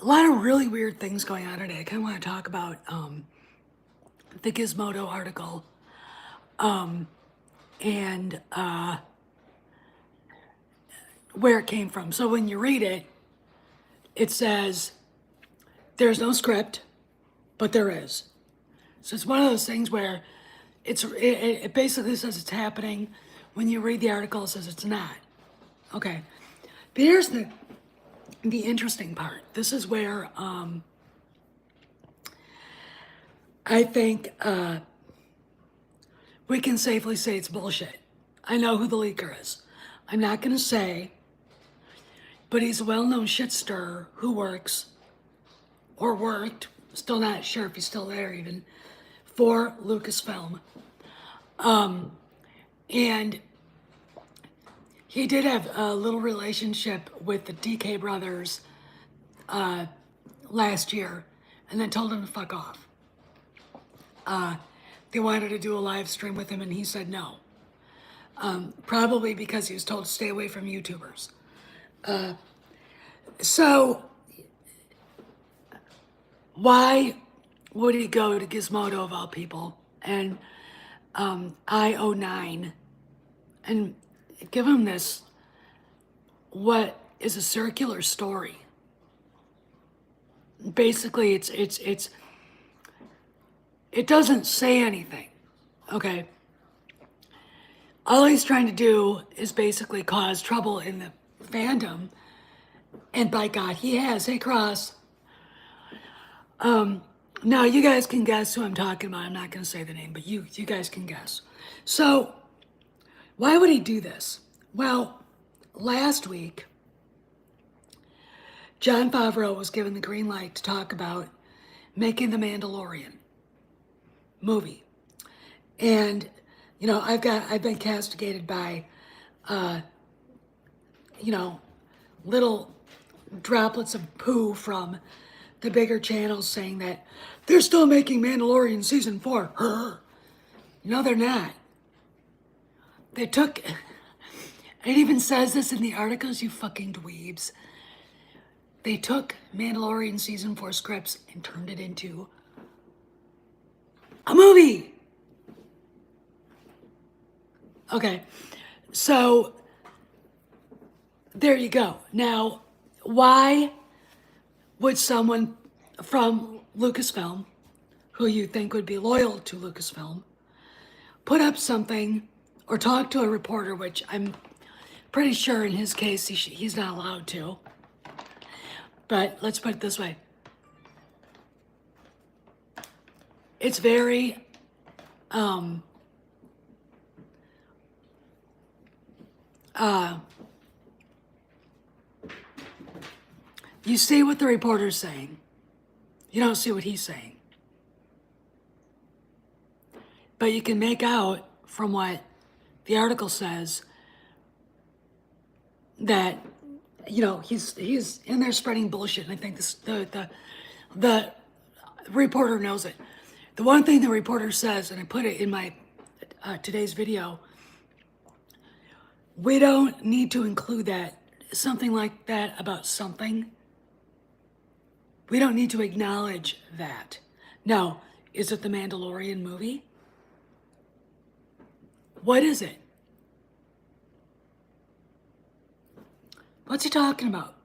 a lot of really weird things going on today. I kind of want to talk about the Gizmodo article and where it came from. So when you read it, it says there's no script, but there is. So it's one of those things where it basically says it's happening. When you read the article, it says it's not. Okay, but here's the interesting part. This is where I think we can safely say it's bullshit. I know who the leaker is. I'm not going to say, but he's a well-known shit stirrer who works or worked, still not sure if he's still there even, for Lucasfilm. And he did have a little relationship with the DK brothers last year, and then told him to fuck off. They wanted to do a live stream with him, and he said no. Probably because he was told to stay away from YouTubers. So why would he go to Gizmodo of all people and IO9 and give him this, what is a circular story? Basically, it doesn't say anything, okay? All he's trying to do is basically cause trouble in the fandom, and by God, he has. Hey, Cross. Now, you guys can guess who I'm talking about. I'm not going to say the name, but you guys can guess. So, why would he do this? Well, last week, Jon Favreau was given the green light to talk about making the Mandalorian movie. And, you know, I've been castigated by, you know, little droplets of poo from the bigger channels saying that they're still making Mandalorian season 4. No, they're not. They took, it even says this in the articles, you fucking dweebs. They took Mandalorian season 4 scripts and turned it into a movie. Okay, so there you go. Now, why would someone from Lucasfilm, who you think would be loyal to Lucasfilm, put up something or talk to a reporter, which I'm pretty sure in his case he's not allowed to. But let's put it this way. It's very you see what the reporter's saying. You don't see what he's saying. But you can make out from what the article says that, you know, he's in there spreading bullshit, and I think the reporter knows it. The one thing the reporter says, and I put it in my today's video, we don't need to include that, something like that about something. We don't need to acknowledge that. No, is it the Mandalorian movie? What is it? What's he talking about?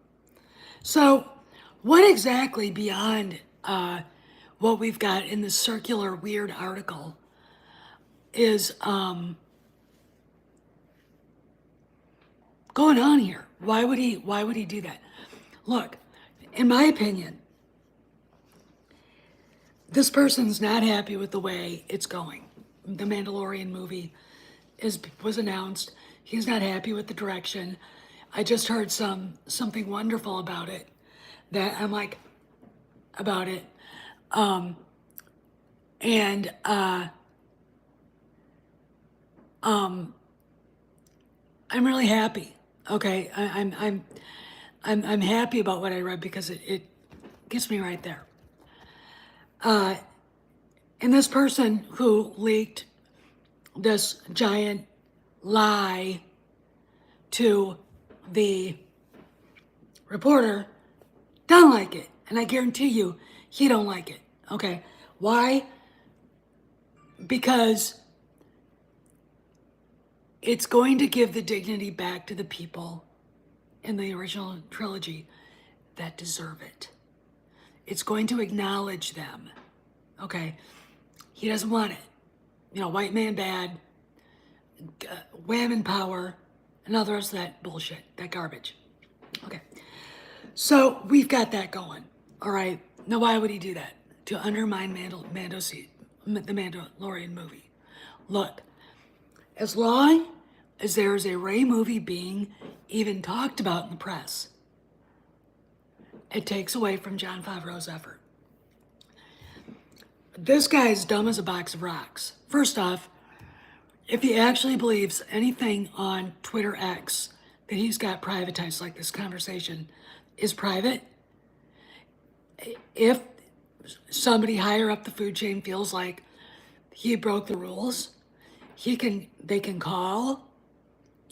So, what exactly beyond what we've got in this circular weird article is going on here? Why would he do that? Look, in my opinion, this person's not happy with the way it's going. The Mandalorian movie was announced. He's not happy with the direction. I just heard something wonderful about it that I'm like, about it. I'm really happy. Okay, I'm happy about what I read because it gets me right there. And this person who leaked this giant lie to the reporter don't like it. And I guarantee you, he don't like it. Okay. Why? Because it's going to give the dignity back to the people in the original trilogy that deserve it. It's going to acknowledge them. Okay. He doesn't want it. You know, white man bad, wham in power, and all the rest of that bullshit, that garbage. Okay. So we've got that going. All right. Now, why would he do that? To undermine the Mandalorian movie. Look, as long as there is a Rey movie being even talked about in the press, it takes away from Jon Favreau's effort. This guy is dumb as a box of rocks. First off, if he actually believes anything on Twitter X that he's got privatized, like this conversation is private, if somebody higher up the food chain feels like he broke the rules, they can call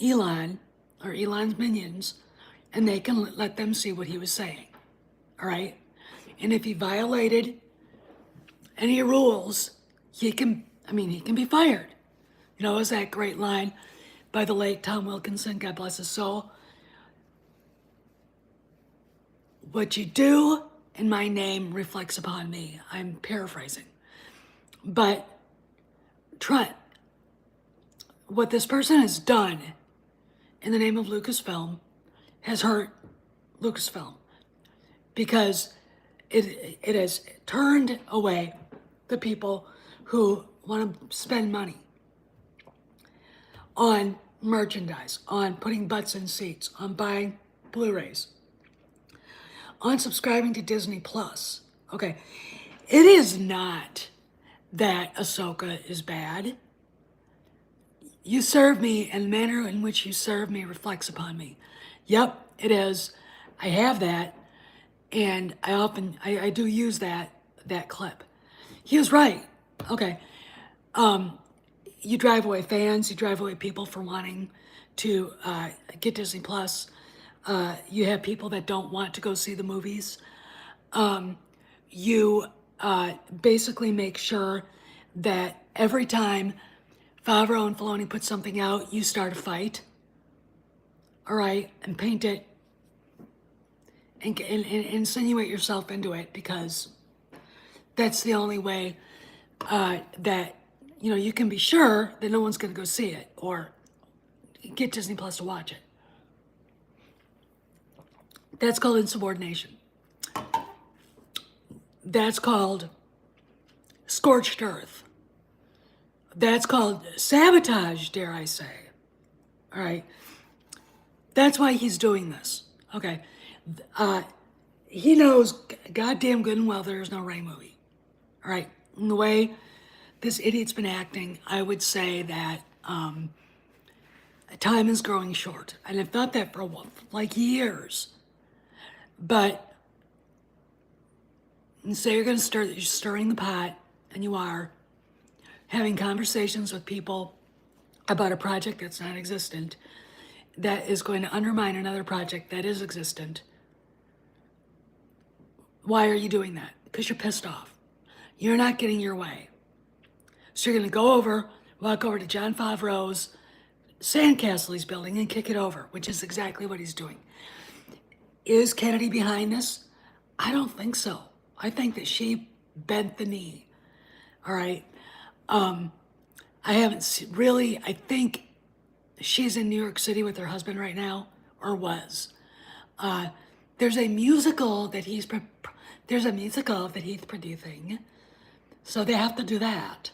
Elon or Elon's minions, and they can let them see what he was saying. All right? And if he violated any rules, he can be fired. You know, it was that great line by the late Tom Wilkinson, God bless his soul. What you do in my name reflects upon me. I'm paraphrasing. But Trent, what this person has done in the name of Lucasfilm has hurt Lucasfilm, because it has turned away the people who want to spend money on merchandise, on putting butts in seats, on buying Blu-rays, on subscribing to Disney Plus. Okay, it is not that Ahsoka is bad. You serve me, and the manner in which you serve me reflects upon me. Yep, it is. I have that, and I do use that clip. He was right. Okay. You drive away fans, you drive away people for wanting to get Disney Plus. You have people that don't want to go see the movies. You basically make sure that every time Favreau and Filoni put something out, you start a fight. All right, and paint it and insinuate yourself into it, because that's the only way that you can be sure that no one's going to go see it or get Disney Plus to watch it. That's called insubordination. That's called scorched earth. That's called sabotage, dare I say. All right. That's why he's doing this. Okay. He knows goddamn good and well there's no Rey movie. All right. And the way this idiot's been acting, I would say that time is growing short. And I've thought that for like years. But say you're going to you're stirring the pot, and you are having conversations with people about a project that's not existent, that is going to undermine another project that is existent. Why are you doing that? Because you're pissed off. You're not getting your way. So you're going to walk over to Jon Favreau's sandcastle he's building and kick it over, which is exactly what he's doing. Is Kennedy behind this? I don't think so. I think that she bent the knee. All right. I haven't really, I think she's in New York City with her husband right now, or was. There's a musical that he's producing, so they have to do that.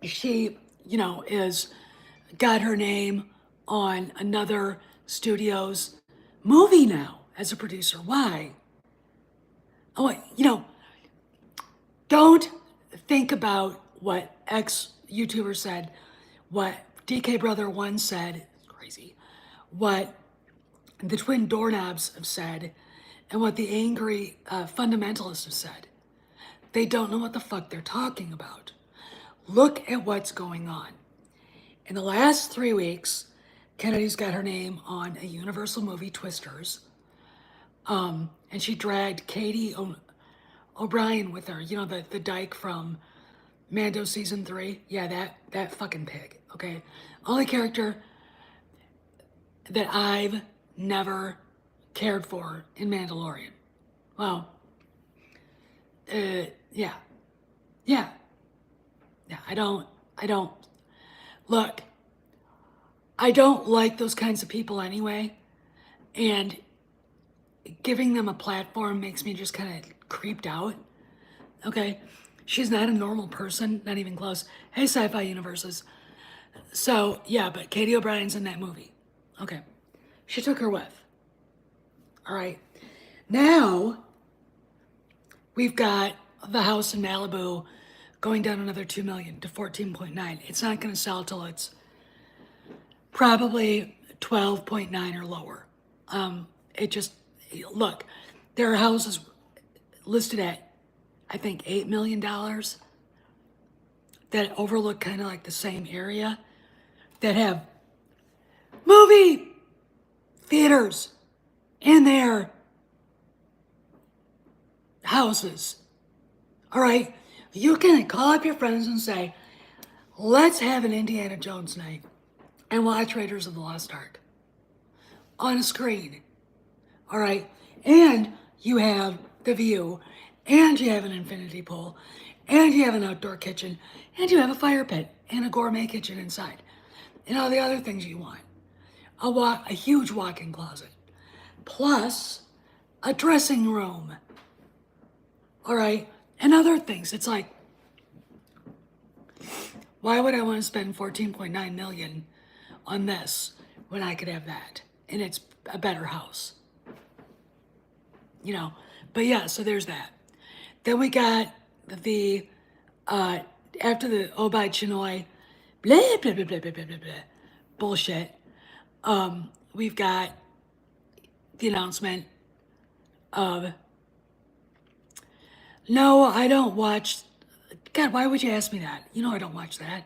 She, is got her name on another studio's movie now as a producer. Why? Oh, don't think about what ex-YouTuber said, what DK Brother 1 said, crazy, what the twin doorknobs have said, and what the angry fundamentalists have said. They don't know what the fuck they're talking about. Look at what's going on. In the last 3 weeks, Kennedy's got her name on a Universal movie, Twisters. And she dragged O'Brien with her. You know, the dyke from Mando season 3. Yeah, that fucking pig. Okay, only character that I've never cared for in Mandalorian. Well, yeah, yeah, yeah. I don't look. I don't like those kinds of people anyway, and giving them a platform makes me just kind of creeped out. Okay, she's not a normal person, not even close. Hey, sci-fi universes. So yeah, but Katie O'Brien's in that movie. Okay, she took her with. All right, now we've got the house in Malibu going down another 2 million to 14.9. It's not going to sell till it's probably 12.9 or lower. It just, look, there are houses listed at, I think, $8 million that overlook kind of like the same area that have movie theaters in their houses. All right, you can call up your friends and say, let's have an Indiana Jones night and watch Raiders of the Lost Ark on a screen. All right, and you have the view, and you have an infinity pool, and you have an outdoor kitchen, and you have a fire pit and a gourmet kitchen inside, and all the other things you want. A huge walk-in closet, plus a dressing room. All right, and other things. It's like, why would I want to spend 14.9 million on this when I could have that and it's a better house? You know, but yeah, so there's that. Then we got the after the Obai Chinoy blah blah blah blah blah blah blah, blah bullshit. We've got the announcement of, no, I don't watch. God, why would you ask me that? You know I don't watch that.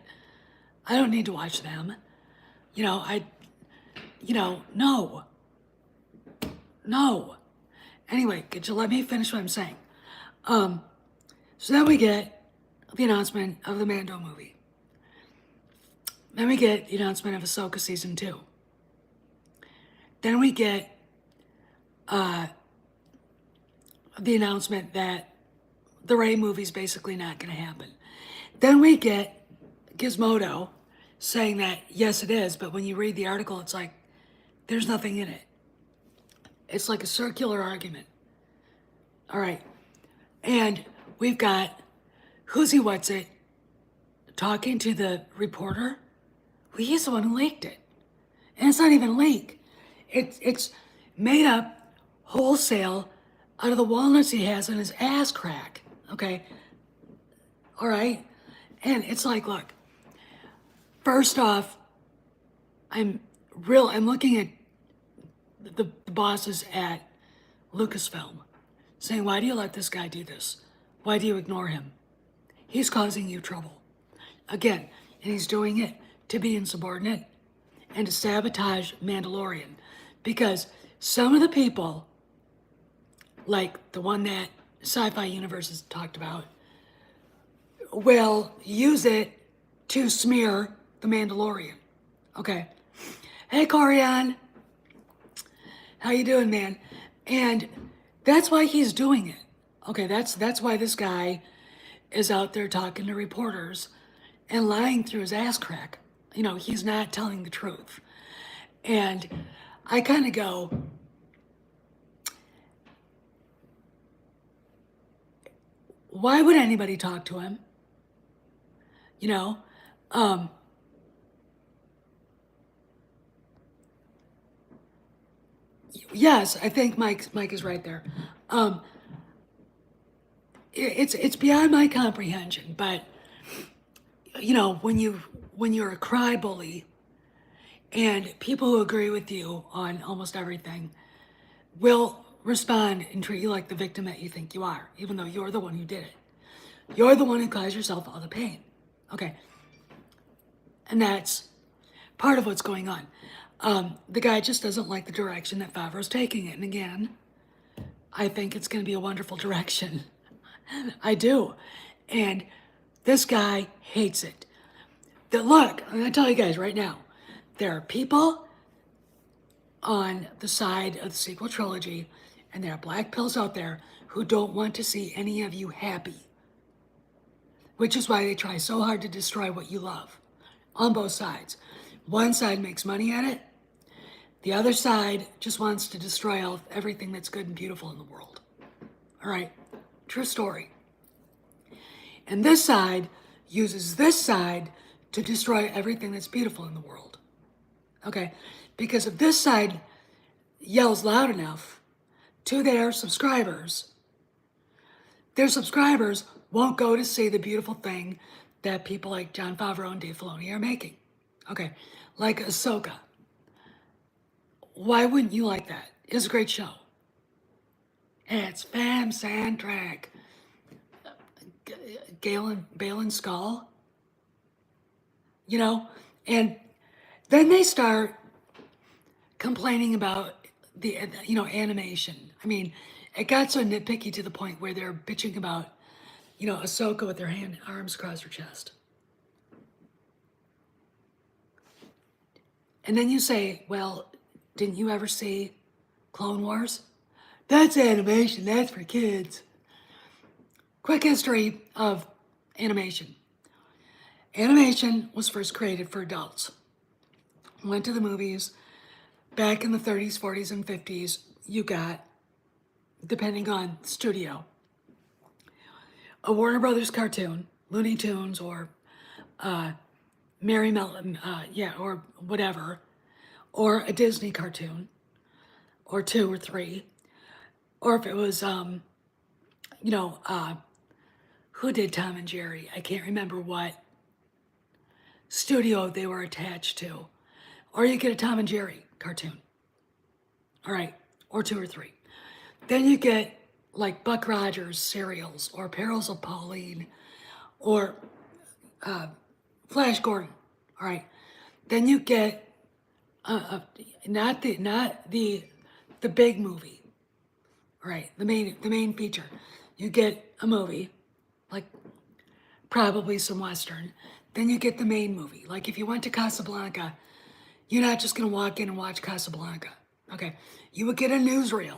I don't need to watch them. You know, no. No. Anyway, could you let me finish what I'm saying? So then we get the announcement of the Mando movie. Then we get the announcement of Ahsoka Season 2. Then we get the announcement that the Rey movie's basically not going to happen. Then we get Gizmodo saying that, yes, it is, but when you read the article, it's like, there's nothing in it. It's like a circular argument. All right. And we've got Who's He What's It talking to the reporter. Well, he's the one who leaked it. And it's not even a leak. It's made up wholesale out of the walnuts he has in his ass crack. Okay? All right? And it's like, look, first off, I'm looking at the bosses at Lucasfilm saying, why do you let this guy do this? Why do you ignore him? He's causing you trouble. Again, and he's doing it to be insubordinate and to sabotage Mandalorian. Because some of the people, like the one that Sci-Fi Universe has talked about, will use it to smear the Mandalorian. Okay. Hey, Corian. How you doing, man? And that's why he's doing it. Okay, that's why this guy is out there talking to reporters and lying through his ass crack. You know, he's not telling the truth. And I kind of go, why would anybody talk to him? You know, yes, I think Mike is right there. It's beyond my comprehension, but you know, when you're a cry bully and people who agree with you on almost everything will respond and treat you like the victim that you think you are, even though you're the one who did it. You're the one who caused yourself all the pain. Okay. And that's part of what's going on. The guy just doesn't like the direction that Favreau's taking it. And again, I think it's going to be a wonderful direction. I do. And this guy hates it. Look, I'm going to tell you guys right now, there are people on the side of the sequel trilogy, and there are black pills out there who don't want to see any of you happy, which is why they try so hard to destroy what you love on both sides. One side makes money at it, the other side just wants to destroy everything that's good and beautiful in the world. All right, true story. And this side uses this side to destroy everything that's beautiful in the world. Okay, because if this side yells loud enough to their subscribers won't go to see the beautiful thing that people like Jon Favreau and Dave Filoni are making. Okay, like Ahsoka. Why wouldn't you like that? It's a great show. It's Fam Soundtrack. Balin Skull. You know, and then they start complaining about the animation. I mean, it got so nitpicky to the point where they're bitching about Ahsoka with her arms across her chest. And then you say, well, didn't you ever see Clone Wars? That's animation, that's for kids. Quick history of animation. Animation was first created for adults. Went to the movies. Back in the 30s, 40s, and 50s, you got, depending on studio, a Warner Brothers cartoon, Looney Tunes, or Merry Melon, or whatever, or a Disney cartoon, or 2 or 3, or if it was, who did Tom and Jerry? I can't remember what studio they were attached to. Or you get a Tom and Jerry cartoon. All right, or 2 or 3. Then you get like Buck Rogers serials, or Perils of Pauline, or Flash Gordon. All right. Then you get not the big movie. All right, the main feature. You get a movie, like probably some Western. Then you get the main movie. Like if you went to Casablanca, you're not just gonna walk in and watch Casablanca. Okay, you would get a newsreel.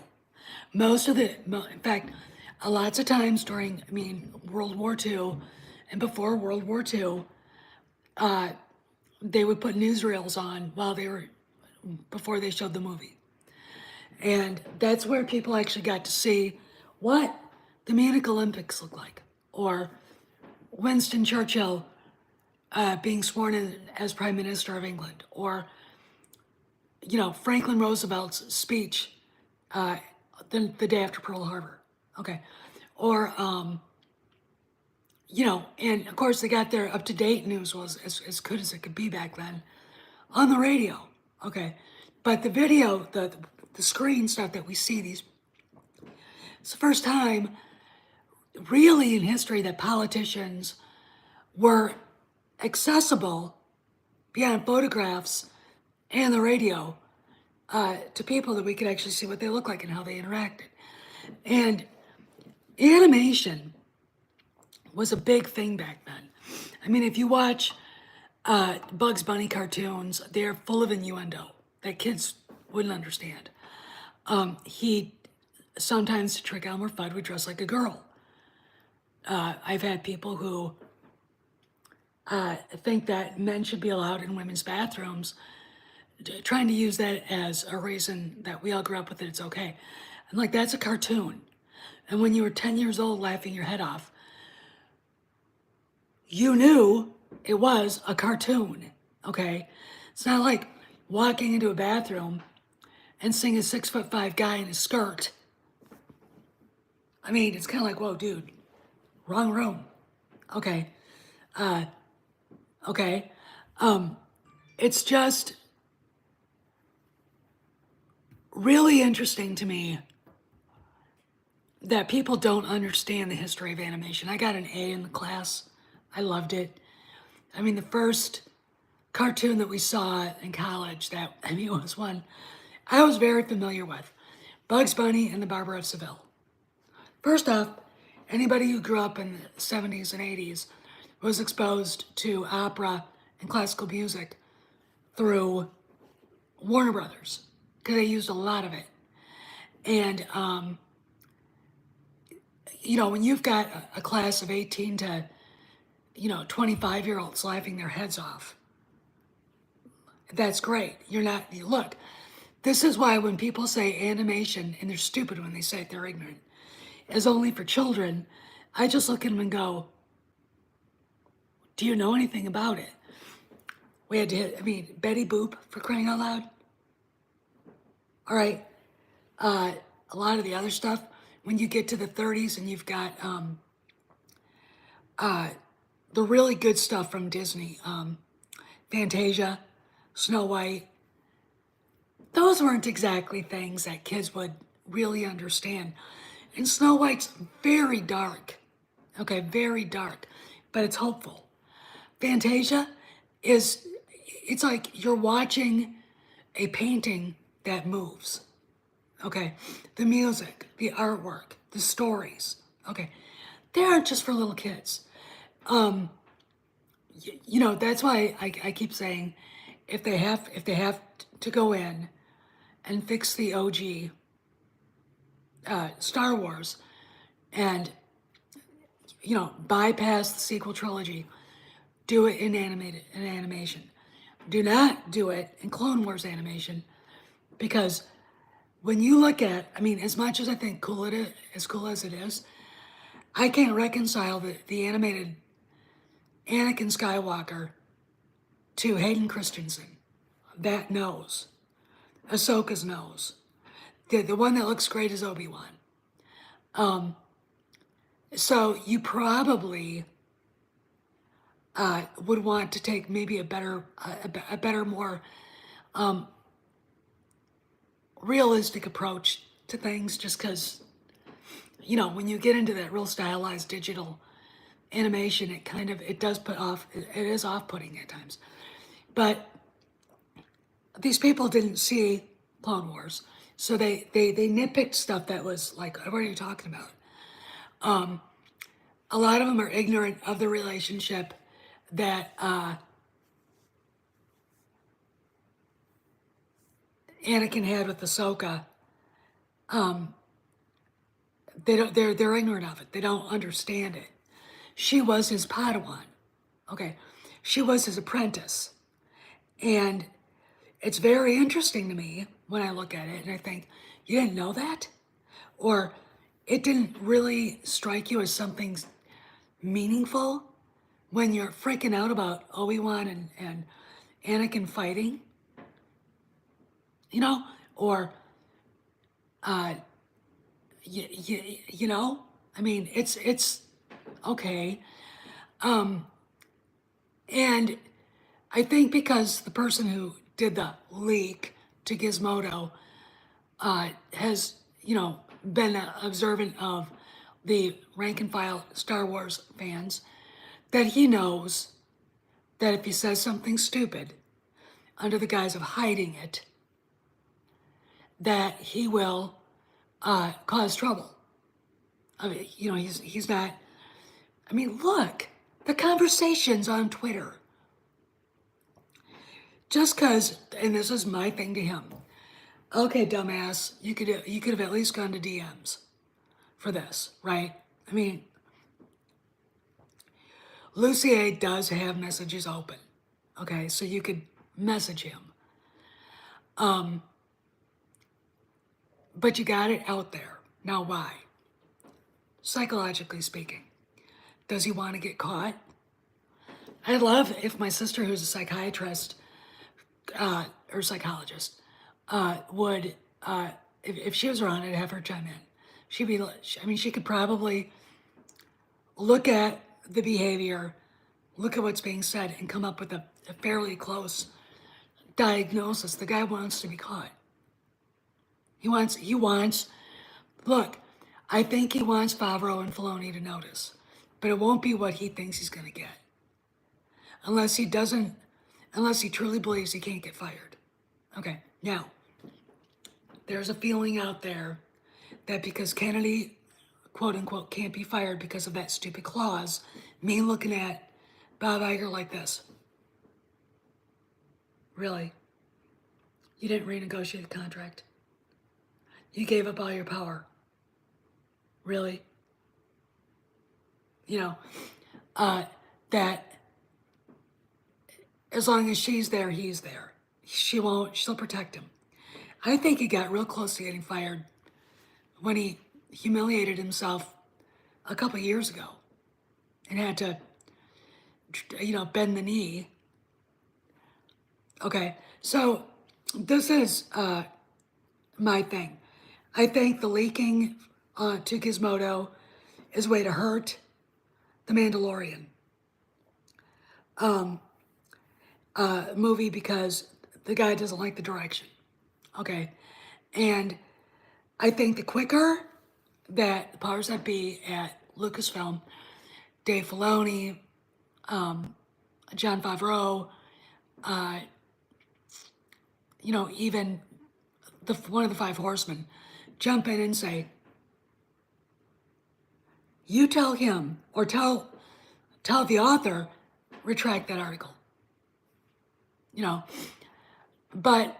In fact, lots of times during, World War II and before World War II, they would put newsreels on before they showed the movie. And that's where people actually got to see what the Munich Olympics looked like, or Winston Churchill being sworn in as Prime Minister of England, or Franklin Roosevelt's speech the day after Pearl Harbor. Okay, or and of course they got their up-to-date news was as good as it could be back then on the radio. Okay, but the video, the screen stuff that we see, it's the first time really in history that politicians were accessible beyond photographs and the radio to people that we could actually see what they look like and how they interacted. And animation was a big thing back then. If you watch Bugs Bunny cartoons, they're full of innuendo that kids wouldn't understand. He sometimes, to trick Elmer Fudd, would dress like a girl. I've had people who think that men should be allowed in women's bathrooms, trying to use that as a reason that we all grew up with it, it's okay. I'm like, that's a cartoon. And when you were 10 years old laughing your head off, you knew it was a cartoon, okay? It's not like walking into a bathroom and seeing a 6'5" guy in a skirt. It's kind of like, whoa, dude, wrong room. Okay. Okay. It's just really interesting to me that people don't understand the history of animation. I got an A in the class. I loved it. The first cartoon that we saw in college was one I was very familiar with. Bugs Bunny and the Barber of Seville. First off, anybody who grew up in the 70s and 80s was exposed to opera and classical music through Warner Brothers because they used a lot of it. And, when you've got a class of 18 to, 25-year-olds laughing their heads off, that's great. Look, this is why when people say animation, and they're stupid when they say it, they're ignorant, is only for children, I just look at them and go, do you know anything about it? We had to Betty Boop, for crying out loud. All right. A lot of the other stuff, when you get to the 30s and you've got the really good stuff from Disney, Fantasia, Snow White, those weren't exactly things that kids would really understand. And Snow White's very dark, okay, very dark, but it's hopeful. Fantasia it's like you're watching a painting that moves, okay? The music, the artwork, the stories, okay? They aren't just for little kids. That's why I keep saying if they have to go in and fix the OG Star Wars and bypass the sequel trilogy, do it in animation. Do not do it in Clone Wars animation, because when you look at, as much as I think cool as it is, I can't reconcile the animated Anakin Skywalker to Hayden Christensen. That nose. Ahsoka's nose. The one that looks great is Obi-Wan. So you probably would want to take maybe a better, more realistic approach to things, just because, when you get into that real stylized digital animation, it does it is off-putting at times. But these people didn't see Clone Wars, so they nitpicked stuff that was like, what are you talking about? A lot of them are ignorant of the relationship that Anakin had with Ahsoka. They're ignorant of it. They don't understand it. She was his Padawan. Okay. She was his apprentice. And it's very interesting to me when I look at it and I think, you didn't know that? Or it didn't really strike you as something meaningful when you're freaking out about Obi-Wan and Anakin fighting? Or, it's okay. And I think because the person who did the leak to Gizmodo has, been observant of the rank and file Star Wars fans, that he knows that if he says something stupid under the guise of hiding it, that he will cause trouble. He's not. Look, the conversations on Twitter. Just because, and this is my thing to him. Okay, dumbass, you could have at least gone to DMs for this, right? Lucy A does have messages open. Okay, so you could message him. But you got it out there. Now why? Psychologically speaking. Does he want to get caught? I'd love if my sister, who's a psychiatrist or psychologist, would, if she was around, I'd have her chime in. She could probably look at the behavior, look at what's being said, and come up with a fairly close diagnosis. The guy wants to be caught. He wants, look, I think he wants Favreau and Filoni to notice, but it won't be what he thinks he's going to get. Unless he truly believes he can't get fired. Okay, now, there's a feeling out there that because Kennedy quote unquote can't be fired because of that stupid clause, me looking at Bob Iger like this. Really? You didn't renegotiate the contract. You gave up all your power. Really? You know, that as long as she's there, he's there. She'll protect him. I think he got real close to getting fired when he humiliated himself a couple years ago and had to, bend the knee. Okay, so this is my thing. I think the leaking to Gizmodo is a way to hurt the Mandalorian movie because the guy doesn't like the direction. Okay, and I think the quicker that the powers that be at Lucasfilm, Dave Filoni, John Favreau, even one of the five horsemen, jump in and say, you tell him or tell the author, retract that article. But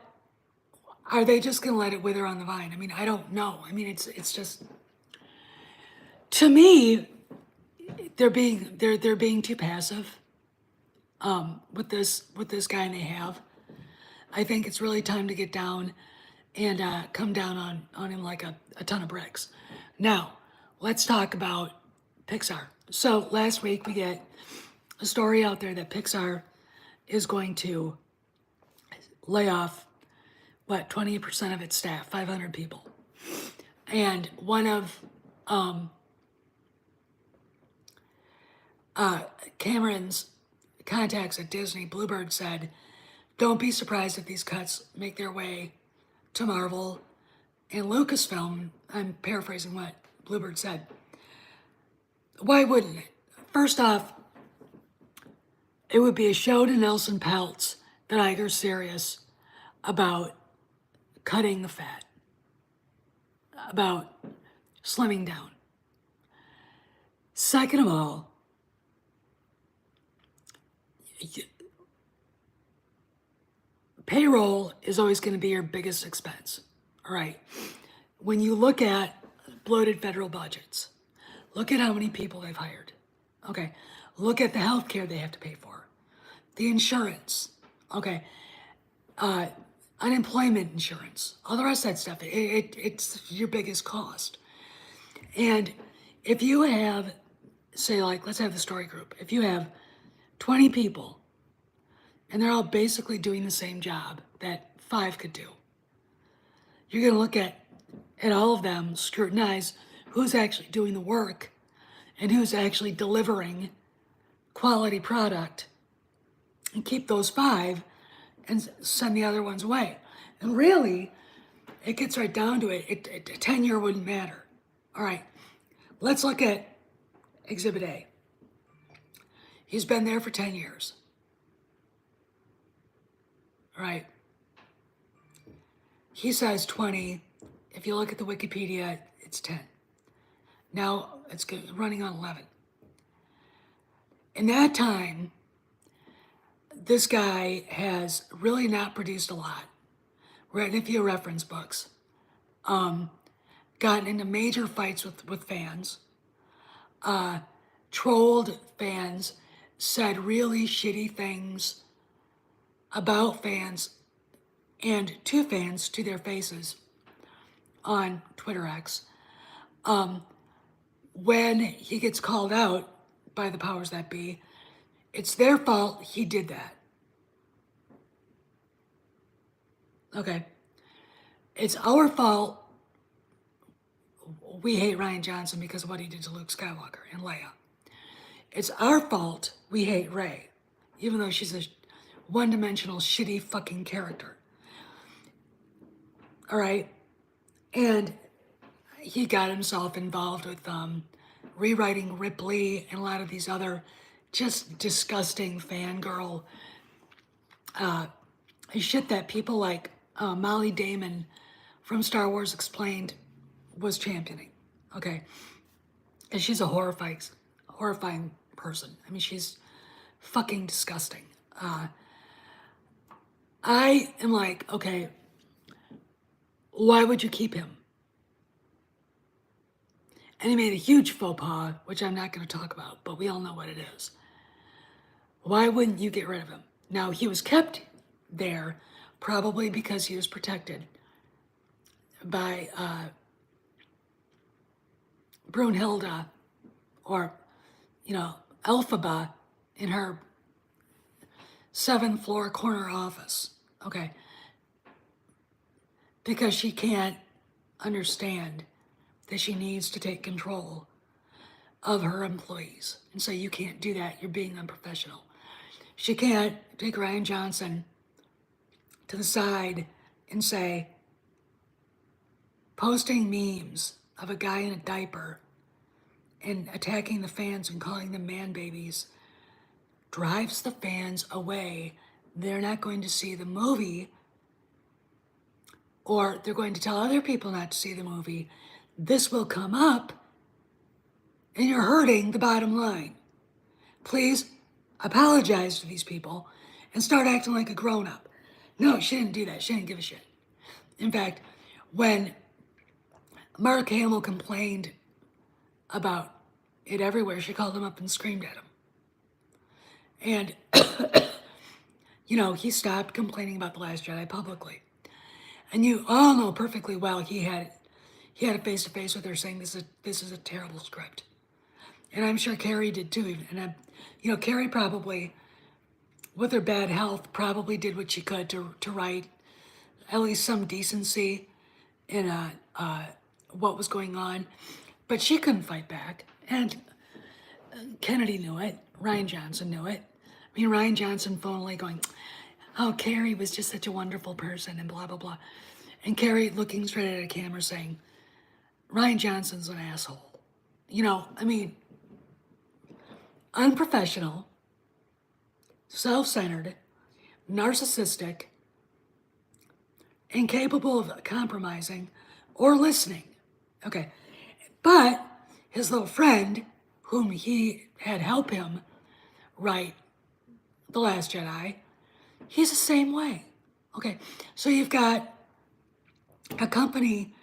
are they just going to let it wither on the vine? I mean, I don't know. I mean, it's just, to me, they're being too passive with this guy they have. I think it's really time to get down and come down on him like a ton of bricks. Now, let's talk about Pixar. So last week we get a story out there that Pixar is going to lay off, 20% of its staff, 500 people. And one of Cameron's contacts at Disney, Bluebird, said, don't be surprised if these cuts make their way to Marvel and Lucasfilm. I'm paraphrasing what Bluebird said. Why wouldn't it? First off, it would be a show to Nelson Peltz that Iger's serious about cutting the fat, about slimming down. Second of all, payroll is always going to be your biggest expense, all right? When you look at bloated federal budgets, look at how many people they've hired, okay? Look at the health care they have to pay for, the insurance, okay? Unemployment insurance, all the rest of that stuff, it's your biggest cost. And if you have, say, like, let's have the story group. If you have 20 people and they're all basically doing the same job that 5 could do, you're going to look at all of them, scrutinize who's actually doing the work and who's actually delivering quality product, and keep those 5 and send the other ones away. And really, it gets right down to it. Tenure wouldn't matter. All right, let's look at Exhibit A. He's been there for 10 years. All right. He says 20. If you look at the Wikipedia, it's 10. Now it's running on 11. In that time, this guy has really not produced a lot. Written a few reference books. Gotten into major fights with fans. Trolled fans. Said really shitty things about fans and to fans to their faces on Twitter X. When he gets called out by the powers that be, it's their fault he did that. Okay. It's our fault we hate Ryan Johnson because of what he did to Luke Skywalker and Leia. It's our fault we hate Rey, even though she's a one-dimensional, shitty fucking character. All right? And he got himself involved with rewriting Ripley and a lot of these other just disgusting fangirl shit that people like Molly Damon from Star Wars Explained was championing. Okay. And she's a horrifying person. I mean, she's fucking disgusting. I am like, okay, why would you keep him? And he made a huge faux pas, which I'm not going to talk about, but we all know what it is. Why wouldn't you get rid of him? Now, he was kept there probably because he was protected by Brunhilde, or, Elphaba in her 7th floor corner office. Okay. Because she can't understand that she needs to take control of her employees. And so you can't do that. You're being unprofessional. She can't take Ryan Johnson to the side and say, posting memes of a guy in a diaper and attacking the fans and calling them man babies drives the fans away. They're not going to see the movie, or they're going to tell other people not to see the movie. This will come up, and you're hurting the bottom line. Please apologize to these people and start acting like a grown-up. No, she didn't do that. She didn't give a shit. In fact, when Mark Hamill complained about it everywhere, she called him up and screamed at him. And, he stopped complaining about The Last Jedi publicly. And you all know perfectly well he had a face-to-face with her saying this is a terrible script. And I'm sure Carrie did too. And Carrie probably, with her bad health, probably did what she could to write at least some decency in what was going on. But she couldn't fight back. And Kennedy knew it. Ryan Johnson knew it. I mean, Ryan Johnson phonily going, oh, Carrie was just such a wonderful person and blah, blah, blah. And Carrie looking straight at a camera saying, Ryan Johnson's an asshole. Unprofessional, self-centered, narcissistic, incapable of compromising or listening. Okay. But his little friend, whom he had helped him write The Last Jedi, he's the same way. Okay. So you've got a company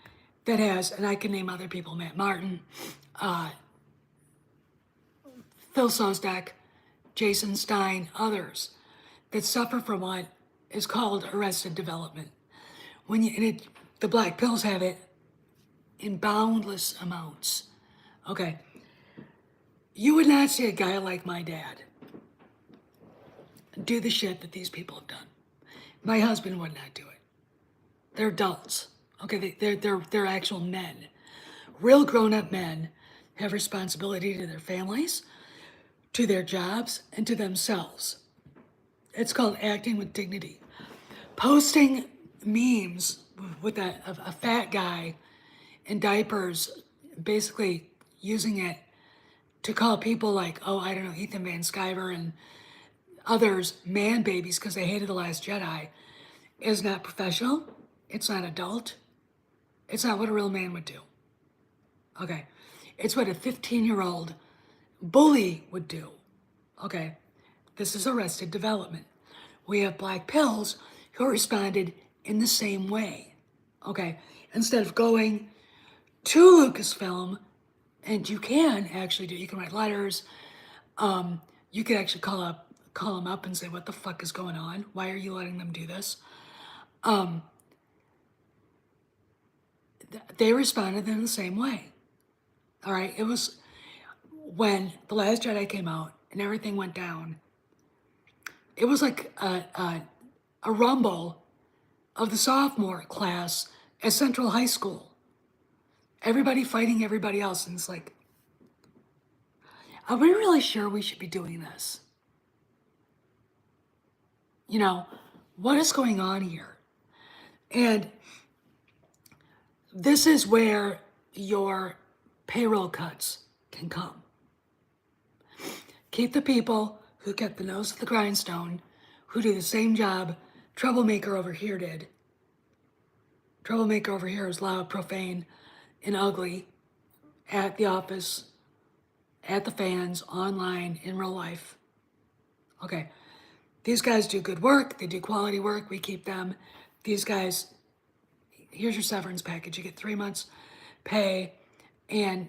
that has, and I can name other people, Matt Martin, Phil Sosdak, Jason Stein, others, that suffer from what is called arrested development. The black pills have it in boundless amounts. Okay. You would not see a guy like my dad do the shit that these people have done. My husband would not do it. They're adults. Okay, they're actual men. Real grown-up men have responsibility to their families, to their jobs, and to themselves. It's called acting with dignity. Posting memes with a fat guy in diapers, basically using it to call people like, Ethan Van Sciver and others man babies because they hated The Last Jedi, is not professional. It's not adult. It's not what a real man would do. Okay. It's what a 15-year-old bully would do. Okay. This is arrested development. We have black pills who responded in the same way. Okay. Instead of going to Lucasfilm, and you can actually do, you can write letters. You could actually call them up and say, what the fuck is going on? Why are you letting them do this? They responded in the same way. All right. It was when The Last Jedi came out and everything went down. It was like a rumble of the sophomore class at Central High School. Everybody fighting everybody else. And it's like, are we really sure we should be doing this? What is going on here? And this is where your payroll cuts can come. Keep the people who kept the nose to the grindstone, who do the same job Troublemaker over here did. Troublemaker over here is loud, profane, and ugly at the office at the fans, online, in real life. Okay, these guys do good work, they do quality work, we keep them. These guys, here's your severance package. You get 3 months pay, and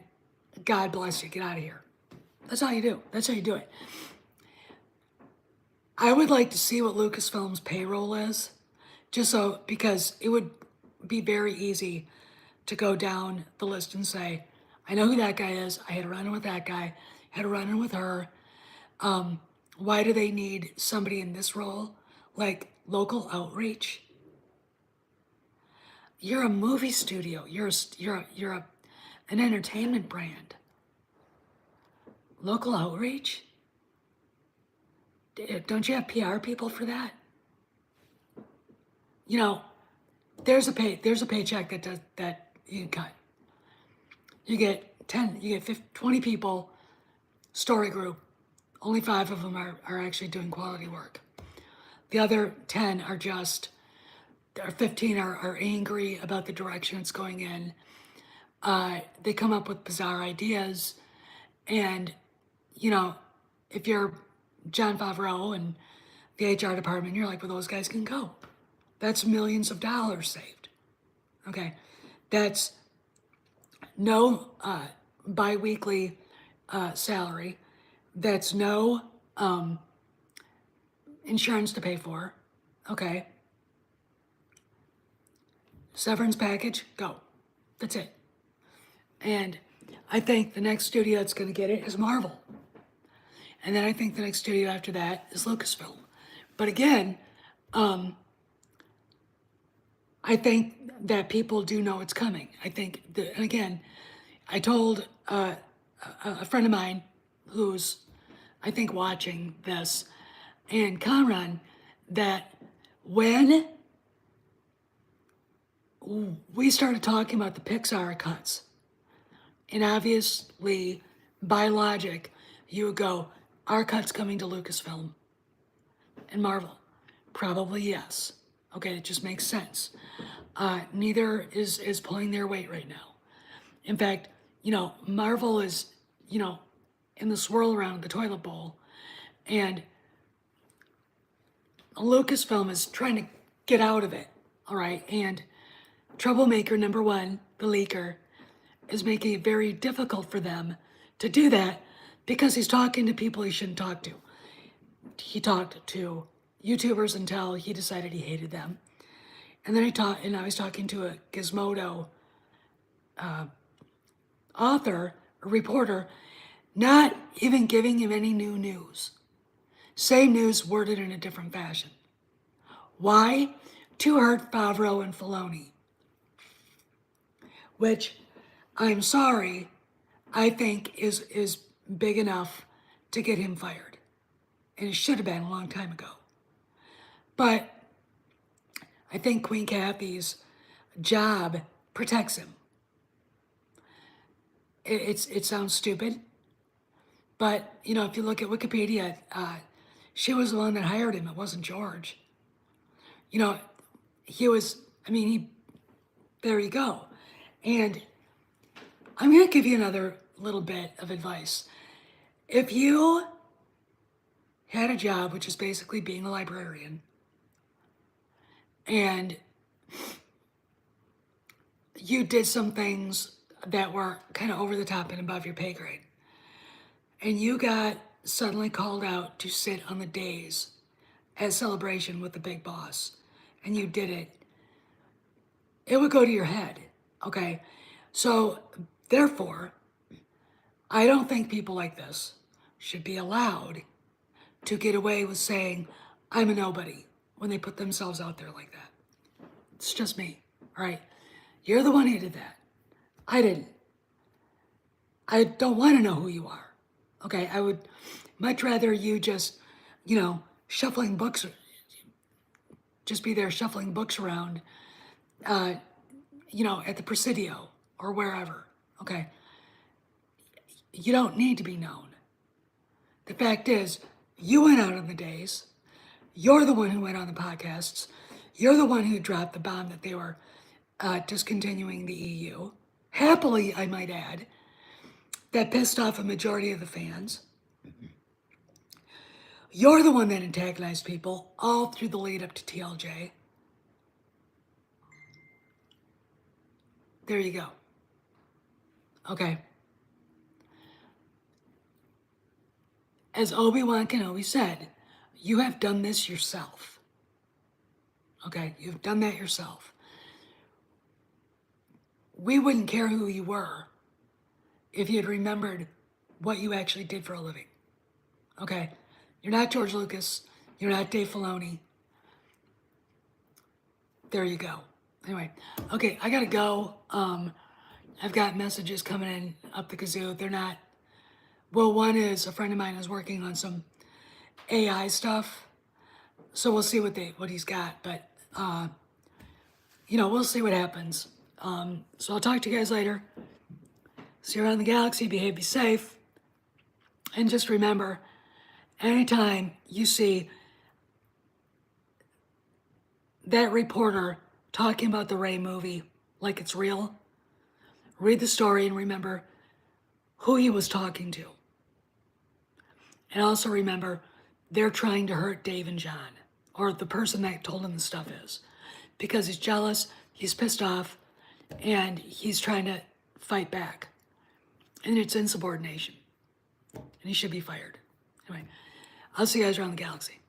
God bless you, get out of here. That's how you do. That's how you do it. I would like to see what Lucasfilm's payroll is, just so, because it would be very easy to go down the list and say, I know who that guy is. I had a run-in with that guy. Had a run-in with her. Why do they need somebody in this role? Like local outreach? You're a movie studio. You're an entertainment brand. Local outreach? Don't you have PR people for that? You know, there's a paycheck that you can cut. You get 20 people, story group. Only 5 of them are actually doing quality work. The other 10 are just, or 15 are angry about the direction it's going in. They come up with bizarre ideas, and if you're John Favreau and the HR department, you're like, well, those guys can go. That's millions of dollars saved. Okay, that's no bi-weekly salary. That's no insurance to pay for. Okay, severance package, go. That's it. And I think the next studio that's going to get it is Marvel. And then I think the next studio after that is Lucasfilm. But again, I think that people do know it's coming. I think, and again, I told a friend of mine who's, I think, watching this, and Conran, that when we started talking about the Pixar cuts, and obviously, by logic, you would go, our cut's coming to Lucasfilm and Marvel. Probably yes. Okay, it just makes sense. Neither is pulling their weight right now. In fact, Marvel is, in the swirl around the toilet bowl, and Lucasfilm is trying to get out of it, all right? And troublemaker number 1, the leaker, is making it very difficult for them to do that because he's talking to people he shouldn't talk to. He talked to YouTubers until he decided he hated them. And then I was talking to a Gizmodo author, a reporter, not even giving him any new news. Same news worded in a different fashion. Why? To hurt Favreau and Filoni. Which, I'm sorry, I think is big enough to get him fired. And it should have been a long time ago. But I think Queen Kathy's job protects him. It sounds stupid, but if you look at Wikipedia, she was the one that hired him. It wasn't George. He was. There you go. And I'm going to give you another little bit of advice. If you had a job, which is basically being a librarian, and you did some things that were kind of over the top and above your pay grade, and you got suddenly called out to sit on the days at Celebration with the big boss, and you did it, it would go to your head, okay? So, therefore, I don't think people like this should be allowed to get away with saying, I'm a nobody, when they put themselves out there like that. It's just me, all right? You're the one who did that. I didn't. I don't want to know who you are, okay? I would much rather you just, shuffling books, just be there shuffling books around, at the Presidio or wherever, okay? You don't need to be known. The fact is, you went out on the days. You're the one who went on the podcasts. You're the one who dropped the bomb that they were discontinuing the EU. Happily, I might add. that pissed off a majority of the fans. You're the one that antagonized people all through the lead up to TLJ. There you go. Okay. As Obi-Wan Kenobi said, you have done this yourself. Okay, you've done that yourself. We wouldn't care who you were if you had remembered what you actually did for a living. Okay, you're not George Lucas. You're not Dave Filoni. There you go. Anyway, okay, I gotta go. I've got messages coming in up the kazoo. They're not. Well, one is a friend of mine is working on some AI stuff, so we'll see what he's got. But we'll see what happens. So I'll talk to you guys later. See you around the galaxy. Behave, be safe, and just remember, anytime you see that reporter talking about the Rey movie like it's real, read the story and remember who he was talking to. And also remember, they're trying to hurt Dave and John, or the person that told him the stuff is, because he's jealous, he's pissed off, and he's trying to fight back. And it's insubordination. And he should be fired. Anyway, I'll see you guys around the galaxy.